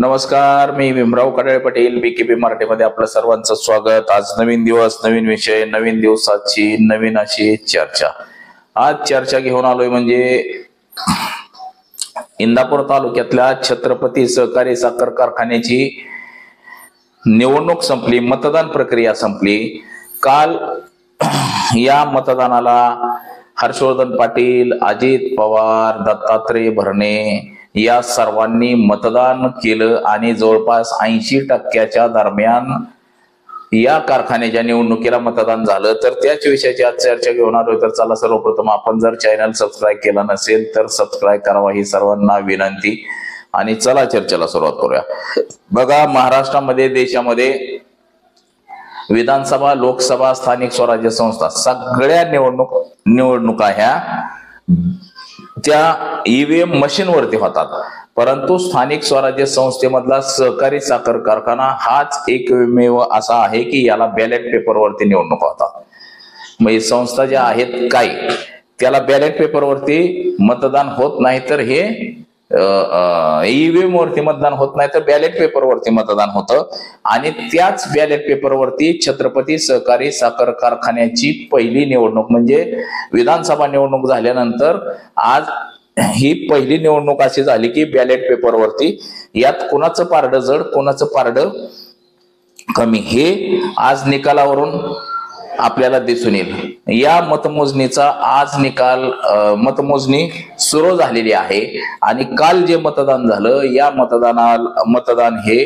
नमस्कार, मी भीमराव कडाळे पाटील BKP मराठीमध्ये आपलं सर्वांचं स्वागत। आज नवीन दिवस, नवीन विषय, नवीन दिवसाची नवीन अशी चर्चा। आज चर्चा घेऊन आलोय म्हणजे इंदापूर तालुक्यातल्या छत्रपती सहकारी साखर कारखान्याची निवडणूक संपली, मतदान प्रक्रिया संपली। काल या मतदानाला हर्षवर्धन पाटील, अजित पवार, दत्तात्रय भरणे या सर्वांनी मतदान केलं आणि जवळपास 80% दरम्यान या कारखान्याच्या निवडणुकीला मतदान झालं। तर त्याच विषयाची आज चर्चा घेऊन आलोय। तर चला, सर्वप्रथम आपण जर चॅनल सबस्क्राईब केला नसेल तर सबस्क्राईब करावा ही सर्वांना विनंती। आणि चला चर्चेला सुरुवात करूया। बघा, महाराष्ट्रामध्ये, देशामध्ये विधानसभा, लोकसभा, स्थानिक स्वराज्य संस्था सगळ्या निवडणुका ह्या त्या EVM मशीन वरती होतात, परंतु स्थानिक स्वराज्य संस्थेमधला सहकारी साखर कारखाना हाच एकमेव असा आहे की याला बॅलेट पेपर वरती निवडणूक होतात। म्हणजे संस्था ज्या आहेत काही त्याला बॅलेट पेपर वरती मतदान होत नाही, तर हे EVM वरती मतदान होत नाही, तर बॅलेट पेपर वरती मतदान होतं। आणि त्याच बॅलेट पेपर वरती छत्रपती सहकारी साखर कारखान्याची पहिली निवडणूक म्हणजे विधानसभा निवडणूक झाल्यानंतर आज ही पहिली निवडणूक अशी झाली की बॅलेट पेपर वरती यात कोणाचं पारडं जड, कोणाचं पारडं कमी हे आज निकालावरून आपल्याला दिसून येईल। या मतमोजणीचा आज मतमोजणी सुरू झालेली आहे आणि काल जे मतदान झालं या मतदान हे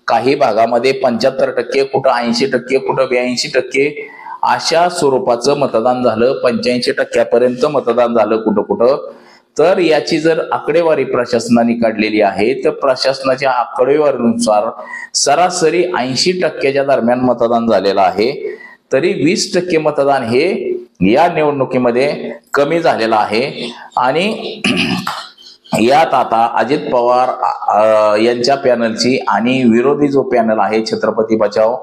काही भागामध्ये 75%, कुठं 80%, कुठं 82% अशा स्वरूपाचं मतदान झालं। 85% मतदान झालं कुठं कुठं। तर याची जर आकडेवारी प्रशासनाने काढलेली आहे तर प्रशासनाच्या आकडेवारीनुसार सरासरी 80% दरम्यान मतदान झालेलं आहे, तरी 20% मतदान हे या निवडणुकीमध्ये कमी झालेलं आहे। आणि यात आता अजित पवार यांच्या पॅनलची आणि विरोधी जो पॅनल आहे छत्रपती बचाव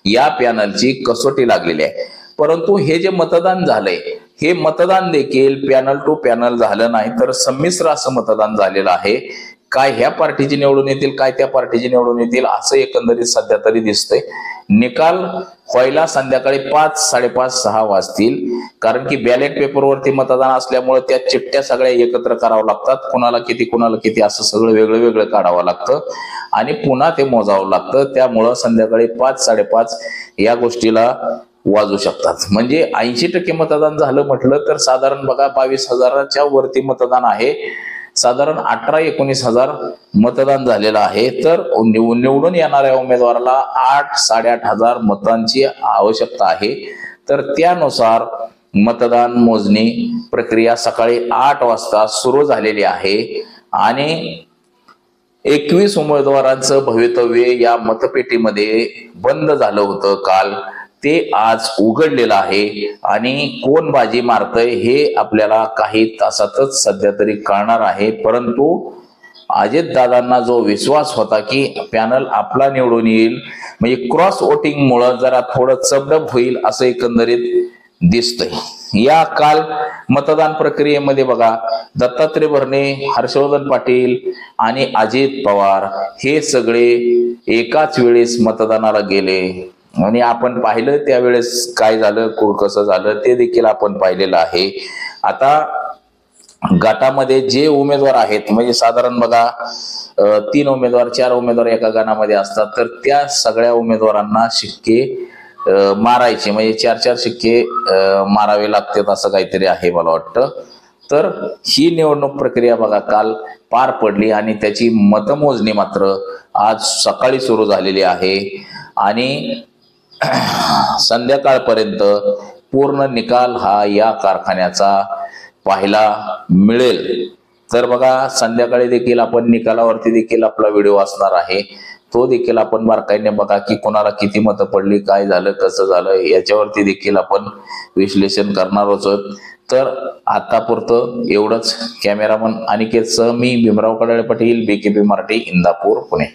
या पॅनलची कसोटी लागलेली आहे। परंतु हे जे मतदान झालंय हे मतदान देखील पॅनल टू पॅनल झालं नाही, तर संमिश्र असं मतदान झालेलं आहे। काय ह्या पार्टीची निवडून येतील, काय त्या पार्टीची निवडून येतील असं एकंदरीत सध्या तरी दिसतंय। निकाल व्हायला संध्याकाळी 5, 5:30, 6 वाजतील, कारण की बॅलेट पेपर वरती मतदान असल्यामुळे त्या चिठ्ठ्या सगळ्या एकत्र करावं लागतात। कुणाला किती असं सगळं वेगळं वेगळं काढावं लागतं आणि पुन्हा ते मोजावं लागतं। त्यामुळं संध्याकाळी 5, 5:30 या गोष्टीला वाजू शकतात। म्हणजे 80% मतदान झालं म्हटलं तर साधारण बघा 22,000च्या वरती मतदान आहे, साधारण 18-19,000 मतदान झालेलं आहे। तर निवडून येणाऱ्या उमेदवाराला 8-8.5 मतांची आवश्यकता आहे। तर त्यानुसार मतदान मोजणी प्रक्रिया सकाळी 8 वाजता सुरू झालेली आहे आणि 21 उमेदवारांचं भवितव्य या मतपेटीमध्ये बंद झालं होतं काल, ते आज उघडलेलं आहे। आणि कोण बाजी मारतय हे आपल्याला काही तासातच सध्या तरी कळणार आहे। परंतु अजित दादांना जो विश्वास होता की पॅनल आपला निवडून येईल, म्हणजे क्रॉस वोटिंग मुळे जरा थोडं चबडब होईल असं एकंदरीत दिसतंय। या काल मतदान प्रक्रियेमध्ये बघा, दत्तात्रय भरणे, हर्षवर्धन पाटील आणि अजित पवार हे सगळे एकाच वेळेस मतदानाला गेले आणि आपण पाहिलं त्यावेळेस काय झालं, कसं झालं ते देखील आपण पाहिलेलं आहे। आता गटामध्ये जे उमेदवार आहेत, म्हणजे साधारण बघा 3 उमेदवार 4 उमेदवार एका गणामध्ये असतात, तर त्या सगळ्या उमेदवारांना शिक्के मारायचे, म्हणजे 4-4 शिक्के मारावे लागतात असं काहीतरी आहे मला वाटतं। तर ही निवडणूक प्रक्रिया बघा काल पार पडली आणि त्याची मतमोजणी मात्र आज सकाळी सुरू झालेली आहे आणि संध्याकाळपर्यंत पूर्ण निकाल हा या कारखान्याचा पाहायला मिळेल। तर बघा, संध्याकाळी देखील आपण निकालावरती देखील आपला व्हिडिओ असणार आहे, तो देखील आपण बारकाईने बघा की कोणाला किती मतं पडली, काय झालं, कसं झालं याच्यावरती देखील आपण विश्लेषण करणार आहोत। तर आतापुरतं एवढंच। कॅमेरामन अनिकेत सह मी भीमराव कडाळे पाटील, BKP मराठी, इंदापूर, पुणे।